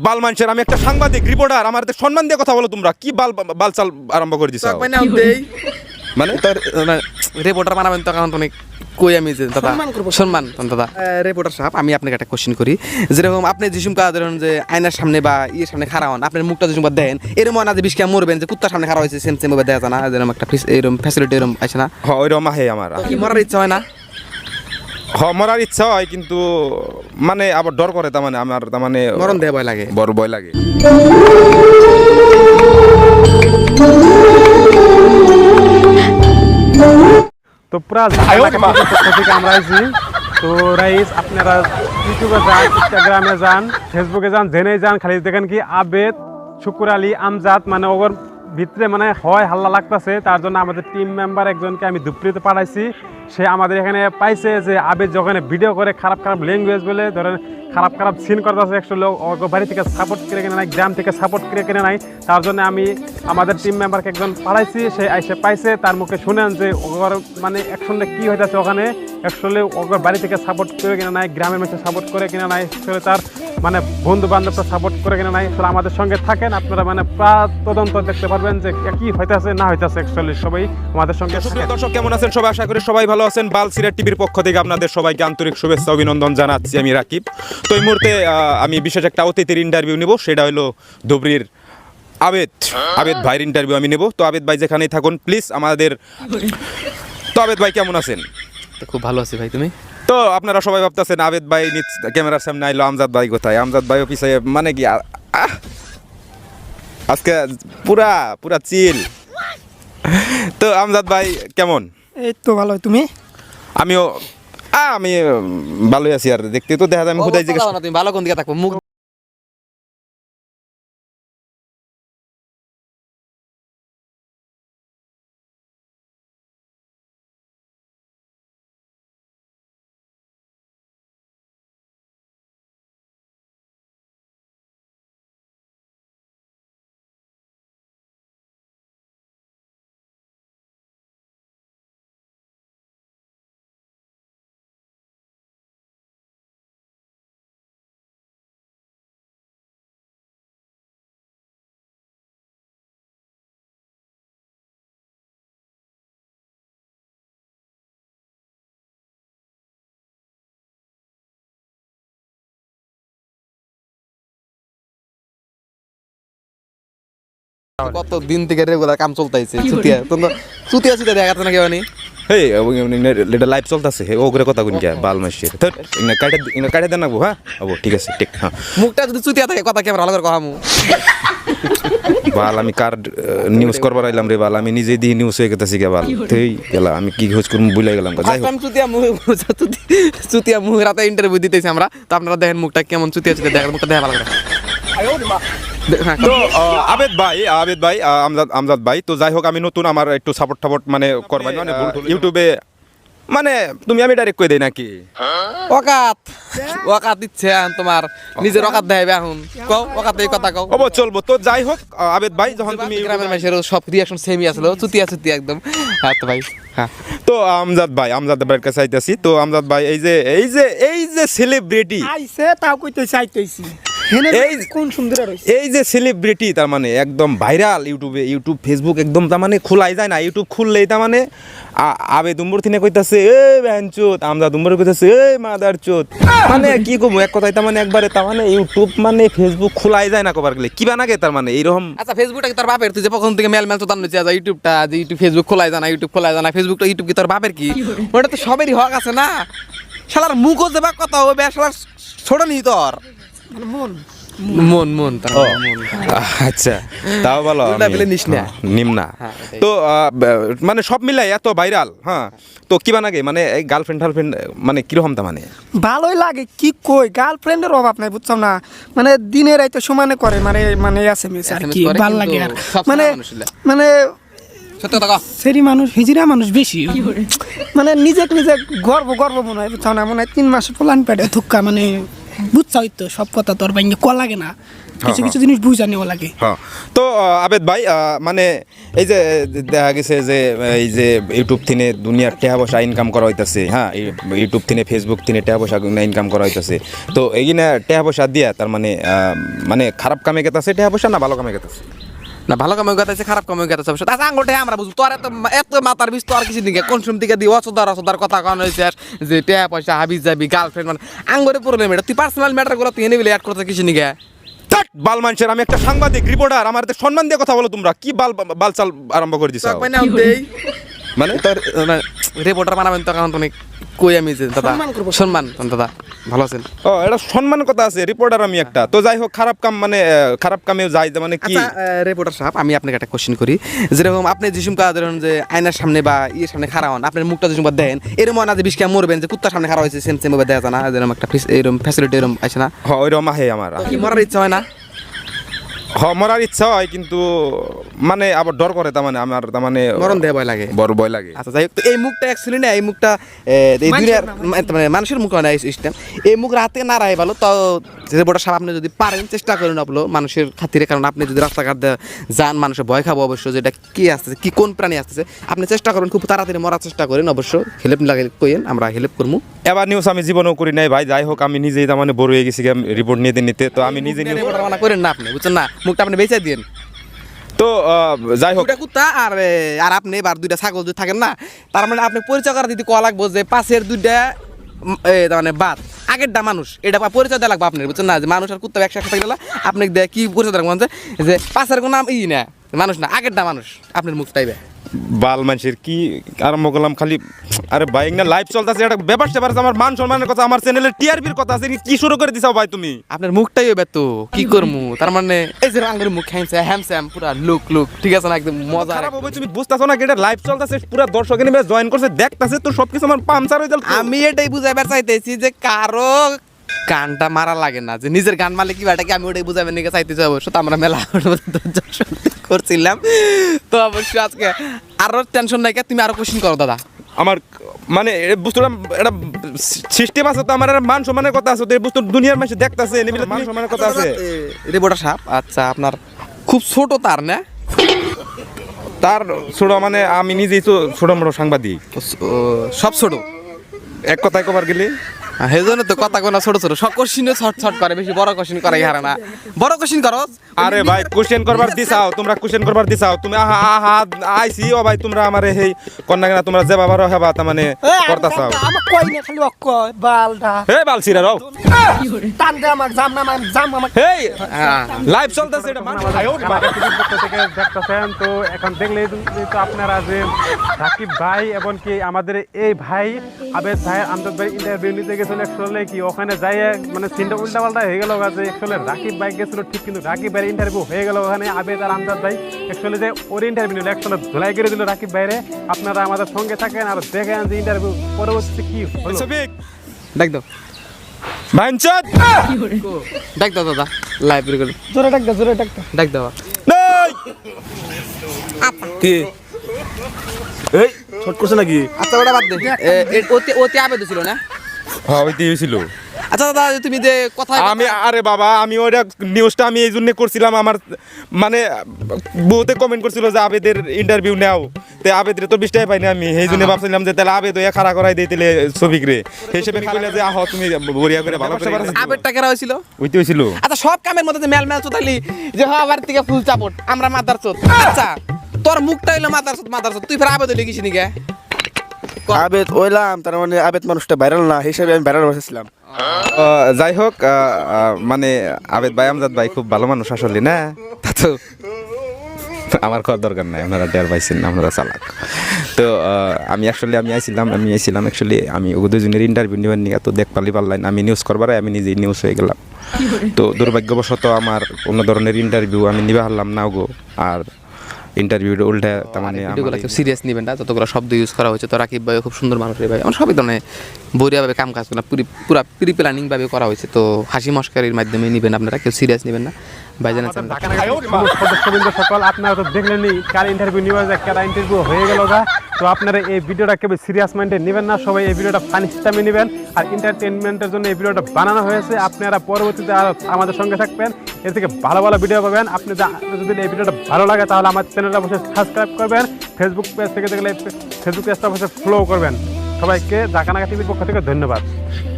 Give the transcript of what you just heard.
বাল মানুষের, আমি একটা সাংবাদিক রিপোর্টার, আমার সম্মান দিয়ে কথা বলো তোমরা। কি বালচাল আরম্ভ করে দিছো মানে তোর রিপোর্টার বানাবেন তো কারণ অনেক কই আমি যে দাদা সম্মান দাদা রিপোর্টার সাহেব, আমি আপনাকে একটা কোশ্চেন করি। যেরকম আপনি যেসুমকা ধরুন যে আয়নার সামনে বা ইয়ের সামনে খাড়া হন, আপনার মুখটা যেসুমকা দেন এরকম না যে বিষকে মরবেন যে কুত্তার সামনে খাড়া হয়েছে সেম সেম ভাবে দেখা যায় না, যেরকম একটা এরকম ফ্যাসিলিটি এরকম আছে না? ওইরকম আহে আমার। কি মরার ইচ্ছা হয় না? মরার ইচ্ছা হয় কিন্তু মানে আবার ডর করে, তার মানে আমার তার মানে মরণ দেয়া ভয় লাগে, বড় ভয় লাগে। তো পুরা থেকে আমরা আইছি। তো রাইস আপনারা ইউটিউবে যান, ইনস্টাগ্রামে যান, ফেসবুকে যান, জেনে যান, খালি দেখেন কি আবেদ, শুকুর আলী, আমজাদ, মানে ওর ভিতরে মানে হয় হাল্লা লাগতেছে। তার জন্য আমাদের টিম মেম্বার একজনকে আমি ধুপড়িতে পাঠাইছি। সে আমাদের এখানে পাইছে যে আবেদ যখন ভিডিও করে খারাপ খারাপ ল্যাঙ্গুয়েজ বলে ধরেন খারাপ খারাপ সিন করতেছে, অ্যাকচুয়ালি বাড়ি থেকে সাপোর্ট করে কিনে নাই, গ্রাম থেকে সাপোর্ট করে কিনে নাই। তার জন্য আমি আমাদের টিম মেম্বারকে একজন পাঠাইছি, সে আইসে পাইছে। তার মুখে শুনেন যে ওর মানে অ্যাকচুয়ালি কী হইতেছে ওখানে। অ্যাকচুয়ালি ওর বাড়ি থেকে সাপোর্ট করে কিনে নাই, গ্রামের মানুষ সাপোর্ট করে কিনে নাই, আসলে তার মানে বন্ধু বান্ধবটা সাপোর্ট করে কিনে নাই। আসলে আমাদের সঙ্গে থাকেন, আপনারা মানে তদন্ত দেখতে পারবেন যে কি হইতেছে না হইতেছে। অ্যাকচুয়ালি সবাই আমাদের সঙ্গে। দর্শক কেমন আছেন সবাই? আশা করি সবাই ভালো আছেন। বালসিরা টিভির পক্ষ থেকে আপনাদের সবাইকে আন্তরিক শুভেচ্ছা অভিনন্দন জানাচ্ছি। আমি রাকিব। তো এই মুহূর্তে আমি বিশেষ একটা অতিথির ইন্টারভিউ নেব, সেটা হলো ধুবড়ির আবেদ ভাইয়ের ইন্টারভিউ আমি নেব। তো আবেদ ভাই যেখানেই থাকুন প্লিজ আমাদের। তো আবেদ ভাই কেমন আছেন? খুব ভালো আছি ভাই, তুমি? তো আপনারা সবাই ভাবতেছেন আবেদ ভাই ক্যামেরার সামনে আইলো, আমজাদ ভাই কোথায়? আমজাদ ভাই অফিসে মানে কি আজকে পুরা পুরা চিল। তো আমজাদ ভাই কেমন? এই তো ভালো, তুমি? আমিও আমি ভালোই আছি। আর দেখতে তো দেখা যায় আমি খুদাই জিজ্ঞেস। তুমি ভালো কোন দিকে থাকবো? মুখ কত দিন থেকে রেগুলার কাম চলতেছে। চুতিয়া দেখা যাচ্ছে না কেউ নি। হেই এটা লাইভ চলতেছে, ও করে কথা কইন কে বাল মাসির। তো কাটে দেন নাকবো। হ্যাঁ আবো ঠিক আছে, ঠিক। হ্যাঁ মুখটা যদি চুতিয়া থাকে কথা কেমন ভালো করে কহামু। বাল আমি কার নিউজ করবার আইলাম রে বাল, আমি নিজে দিয়ে নিউজ হয়ে গেতেছি কে বাল। তুই গেলা আমি কি খোঁজ করবো ভুলে গেলাম। যাই হোক চুতিয়া মুখ রাতে ইন্টারভিউ দিতেছি আমরা। তো আপনারা দেখেন মুখটা কেমন চুতিয়া দেখেন, মুখটা দেখা ভালো করে। তো আবেদ ভাই আমজাদ ভাই, তো যাই হোক আমি নতুন, আমার একটু সাপোর্ট মানে করবাই মানে ইউটিউবে মানে তুমি আমি ডাইরেক্ট কই দেই নাকি ওকাত দিচ্ছে তোমার নিজের ওকাত দেখাইবে এখন কও ওকাত এই কথা কও ওবো চলবো। তো যাই হোক আবেদ ভাই, যখন তুমি গ্রামের মানুষের সব রিঅ্যাকশন সেমই আসলো, চুতিয়া একদম। হ্যাঁ তো ভাই, হ্যাঁ। তো আমজাদ ভাইয়ের কাছে আইতাছি। তো আমজাদ ভাই এই যে সেলিব্রিটি আইছে তাও কইতেছি আইতেছি। এই কোন সুন্দর হইছে, এই যে সেলিব্রিটি তার মানে একদম ভাইরাল ইউটিউব ফেসবুক একদম তার মানে খোলাই যায় না। ইউটিউব খুললেই তার মানে আবে দুম্বর থিনে কইতাছে এ ব্যানচোত, আমজাদ দুম্বর কইতাছে এ মাদারচোত। মানে কি কমু এক কথায় তার মানে একবারে তার মানে ইউটিউব মানে ফেসবুক খোলাই যায় না কবার গেলে কি বানাগে তার মানে এইরকম। আচ্ছা ফেসবুকটা কি তোর বাপের? তুই যে প্রথম থেকে মেল তো জানো যে ইউটিউবটা যে ইউটিউব ফেসবুক খোলাই যায় না, ফেসবুক কি তোর বাপের? কি ওটা তো সবেরই হক আছে না। শালার মুখও দেবা কথা হবে, শালার ছোট নি তোর মন। আচ্ছা তাও ভালো নিম্না। তো মানে সব মিলাই এত ভাইরাল। হ্যাঁ তো কি বানাগে মানে এই গার্লফ্রেন্ড মানে কিরকম তা মানে ভালোই লাগে। কি কই গার্লফ্রেন্ডের অভাব নাই, বুঝছো না? মানে দিনে রাইতে সমানে করে মানে এসএমএস আর কি ভালো লাগে। আর মানে সেরি মানুষ হিজড়া মানুষ বেশি মানে নিজে গর্ব মনে হয়, বুঝছো না? মনে হয় 3 মাস প্লান পেটে থুক্কা মানে বুঝছাই তো সব কথা তোর বাইঙ্গে ক লাগে না কিছু কিছু জিনিস বুঝা নেওয়া লাগে। হ্যাঁ, তো আবেদ ভাই মানে এই যে দেখা গেছে যে এই যে ইউটিউব থেকে দুনিয়ার টাকা পয়সা ইনকাম করা হইতাছে, হ্যাঁ ইউটিউব থেকে ফেসবুক থেকে টাকা পয়সা ইনকাম করা হইতাছে, তো এইখানে টাকা পয়সা দিয়া তার মানে মানে খারাপ কামে গেতাছে টাকা পয়সা না ভালো কামে গেতাছে? না ভালো কামে গাতাছে খারাপ কামে গাতাছে অবশ্য তাছ আঙ্গুলটা আমরা বুঝু তোর এত মাথার বিষ তো আর কিছু দিকে কনসুম দিকে দি অসদার কথা কারণ হইছে যে টাকা পয়সা হাবিজ যাবি গার্লফ্রেন্ড মানে আঙ্গুরে প্রবলেম এটা তুই পার্সোনাল ম্যাটার গুলো তুই এনে বলে অ্যাড করতে কিছু নিকে বাল মানুষের, আমি একটা সাংবাদিক রিপোর্টার, আমার সম্মান দিয়ে কথা বলো, তোমরা কি বাল চাল আরম্ভ করে দিছো মানে তোর রিপোর্টার বানাবেন তো কারণ তুমি কই আমি যে দাদা সম্মান দাদা ভালো আছেন? ও এটা সম্মানের কথা আছে, রিপোর্টার আমি একটা, তো যাই হোক খারাপ কাম মানে খারাপ কামে যাই মানে কি? রিপোর্টার সাহেব আমি আপনাকে একটা কোশ্চেন করি, যেরকম আপনি যেসব কাজ ধরুন যে আয়নার সামনে বা ইয়ের সামনে খাড়া হন, আপনার মুখটা যেসব দেখেন এরকম না যে বিষকে মরবেন যে কুত্তার সামনে খাড়া হয়েছে সেম সেম ভাবে দেখা যায় না, যেরকম একটা এরকম ফ্যাসিলিটি এরকম আছে না? হ্যাঁ ওইরকম আহে আমার, কি মরার ইচ্ছা হয় না? হ্যাঁ মরার ইচ্ছা হয় কিন্তু মানে আবার ডর করে, তার মানে আমার তার মানে মরণ দেয়া ভয় লাগে, বড় ভয় লাগে। আচ্ছা যাই হোক, তো এই মুখটা অ্যাকচুয়ালি না এই মুখটা এই দুনিয়ার মানে মানুষের মুখ না সিস্টেম, এই মুখ রাতে না রায় ভালো। তো রিপোর্টার সাহেব আপনি যদি পারেন চেষ্টা করেন আপলো মানুষের খাতিরে, কারণ আপনি যদি রাস্তাঘাট যান মানুষের ভয় খাবো অবশ্য, যেটা কি আসতেছে কি কোন প্রাণী আসতেছে, আপনি চেষ্টা করেন খুব তাড়াতাড়ি মরার চেষ্টা করেন, অবশ্য হেল্প লাগে কইেন আমরা হেল্প করবো। এবার নিউজ আমি জীবনেও করি নাই ভাই, যাই হোক আমি নিজেই তার মানে বড় হয়ে গেছি রিপোর্ট নিতে নিতে, তো আমি নিজে রিপোর্টার বানা করেন না আপনি, বুঝছেন না, মুখটা আপনি বেঁচে দিন। তো যাই হোক দুটা কুত্তা আর আর আপনি এবার দুইটা ছাগল যদি থাকেন না, তার মানে আপনি পরিচয় করা দিতে কয়া লাগবো যে পাশের দুইটা তার মানে বাদ আগেরটা মানুষ, এটা পরিচয় দেওয়া লাগবে আপনার, বুঝছেন না, যে মানুষ আর কুত্তা একসাথে থাকলে আপনি কি পরিচয় দেওয়া লাগবে যে পাশের কোনো নাম না মানুষ না আগেরটা মানুষ, আপনার মুখ টাইবে বাল মানুষের কি আরম্ভ করলাম খালি। আরে ভাই না লাইভ চলতেছে, একটা ব্যাপার স্যাপার আমার মান সম্মানের কথা, আমার চ্যানেলের টিআরপির কথা আছে, কি শুরু করে দিছাও ভাই তুমি? আপনার মুখটাই হবে তো কি করমু, তার মানে এই যে আঙ্গুরের মুখ হ্যামস্যাম পুরা লুক ঠিক আছে না, একদম মজা। খারাপ হবে তুমি বুঝতাছো না, এটা লাইভ চলতেছে, পুরো দর্শক নিয়ে জয়েন করছে দেখতাছে, তো সবকিছু আমার পামচার হয়ে গেল। আমি এটাই বুঝাইবার চাইতেছি যে কারো গানটা মারা লাগে না, যে নিজের গান মারলে কি বাটাকে আমি ওটাই বুঝাবেন নিকে চাইতেছি, অবশ্য তো আমরা মেলা করছিলাম, তো অবশ্যই আজকে আরো টেনশন নাই, তুমি আরো কোশ্চেন করো দাদা। আমার মানে বুঝতে এটা সিস্টেম আছে, তো আমার মান সম্মানের কথা আছে, তো এই বুঝতে দুনিয়ার মানুষ দেখতাছে মান সম্মানের কথা আছে। রিপোর্টার সাহেব আচ্ছা আপনার খুব ছোট তার না? তার ছোট মানে আমি নিজেই তো ছোট মোটো সাংবাদিক, সব ছোট এক কথায় কবার গেলে সেই জন্য তো কথা কোনো ছোট সব কোশ্চিনে ছট করে, বেশি বড় কোশ্চিন করাই হারে না, বড় কোশ্চিন করো। আরে ভাই কোশ্চেন করবার দিছাও, তোমরা কোশ্চেন করবার দিছাও, তুমি আহা আইছি ও ভাই তোমরা আমারে হেই কন্যা কেনা তোমরা যে বাবার হেবা তা মানে করতাছাও, আমার কই না খালি অক্কয় বালটা হে বালছিরা রাও টান দে আমার জাম না জাম আমার হেই লাইভ চলতেছে, এটা মানুষ আয়ো টিভির পক্ষ থেকে দেখতেছেন, তো এখন দেখলেই তো আপনারা যে রাকিব ভাই এবং কি আমাদের এই ভাই আবেদ ভাই আমজাদ ভাই ইন্টারভিউ নিতে গেছিল, অ্যাকচুয়ালি কি ওখানে যাই মানে সিনটা উল্টা পাল্টা হয়ে গেল, যে অ্যাকচুয়ালি রাকিব ভাই গেছিল ঠিক, কিন্তু রাকিব ভাইয়ের ইন্টারভিউ হয়ে গেল ওখানে আবেদ আর আমজাদ ভাই অ্যাকচুয়ালি যে ওর ইন্টারভিউ নিল অ্যাকচুয়ালি ধুলাই করে দিল রাকিব ভাইরে। আপনারা আমাদের সঙ্গে থাকেন আর দেখেন যে ইন্টারভিউ পরবর্তীতে কি হলো। দেখ দাও ভাইনচত দেখ দাও দাদা লাইভ করে জোরে ডাক দেখ দাও এই কি এই শর্ট করছে নাকি? আচ্ছা ওটা বাদ দে, ওতে আবেদ ছিল না? হ্যাঁ ওইটাই হয়েছিল। আচ্ছা দাদা তুমি যে কথা আমি আরে বাবা আমি ওইটা নিউজটা আমি এই জন্য করছিলাম, আমার মানে বহুতে কমেন্ট করছিল যে আবেদের ইন্টারভিউ নেও, তো আবেদরে তো বিষ্টাই পাইনি আমি, এই জন্য ভাবছিলাম যে তাহলে আবেদ হয়ে খাড়া করাই দিই তাহলে ছবিক রে, সেই হিসেবে কইলে যে আহ তুমি বড়িয়া করে ভালো করে আবেদটা কেরা হয়েছিল? ওইতে হয়েছিল। আচ্ছা সব কামের মধ্যে যে মেল চোতালি যে হওয়া বাড়ি থেকে ফুল চাপট আমরা মাদার চোত, আচ্ছা তোর মুখটা হইলো মাদার চোত তুই ফের আবেদ হইলে কিছু নিকে আবেদ ওইলাম, তার মানে আবেদ মানুষটা ভাইরাল না, হিসাবে আমি ভাইরাল বসেছিলাম। যাই হোক মানে আবেদ ভাই আমজাদ ভাই খুব ভালো মানুষ আসলে না, তা তো আমার খাওয়ার দরকার নাই, আপনারা টের পাইছেন আপনারা চালাক। তো আমি আইছিলাম অ্যাকচুয়ালি আমি দুজনের ইন্টারভিউ নেবার নিয়ে তো দেখ পারলাম, আমি নিউজ করবার আমি নিজেই নিউজ হয়ে গেলাম, তো দুর্ভাগ্যবশত আমার অন্য ধরনের ইন্টারভিউ আমি নিবে হারলাম না গো, আর ইন্টারভিউটা উল্টা তার মানে ভিডিওগুলো কেউ সিরিয়াস নেবেন না, যতগুলো শব্দ ইউজ করা হয়েছে, তো রাকিব ভাই খুব সুন্দর মানুষ রে ভাই, আমার সবই ধরনের বরিয়াভাবে কাম কাজ করা পুরা প্রি প্ল্যানিংভাবে করা হয়েছে। তো হাসি মস্কারির মাধ্যমে নেবেন আপনারা, কেউ সিরিয়াস নেবেন না। ভাইজান আছেন ঢাকা নগরের সমস্ত সদস্যবৃন্দ সকল আপনারা তো দেখলেনই কার ইন্টারভিউ নিয়ে যায়, কারা ইন্টারভিউ হয়ে গেল গা। তো আপনারা এই ভিডিওটা কেউ সিরিয়াস মাইন্ডে নেবেন না, সবাই এই ভিডিওটা ফানি সিস্টেমে নেবেন আর এন্টারটেনমেন্টের জন্য এই ভিডিওটা বানানো হয়েছে। আপনারা পরবর্তীতে আর আমাদের সঙ্গে থাকবেন, এর থেকে ভালো ভালো ভিডিও পাবেন। আপনি যদি এই ভিডিওটা ভালো লাগে তাহলে আমার চ্যানেলটা অবশ্যই সাবস্ক্রাইব করবেন, ফেসবুক পেজ থেকে দেখলে ফেসবুক পেজটা অবশ্যই ফলো করবেন। সবাইকে ঢাকা নাগা টিভির পক্ষ থেকে ধন্যবাদ।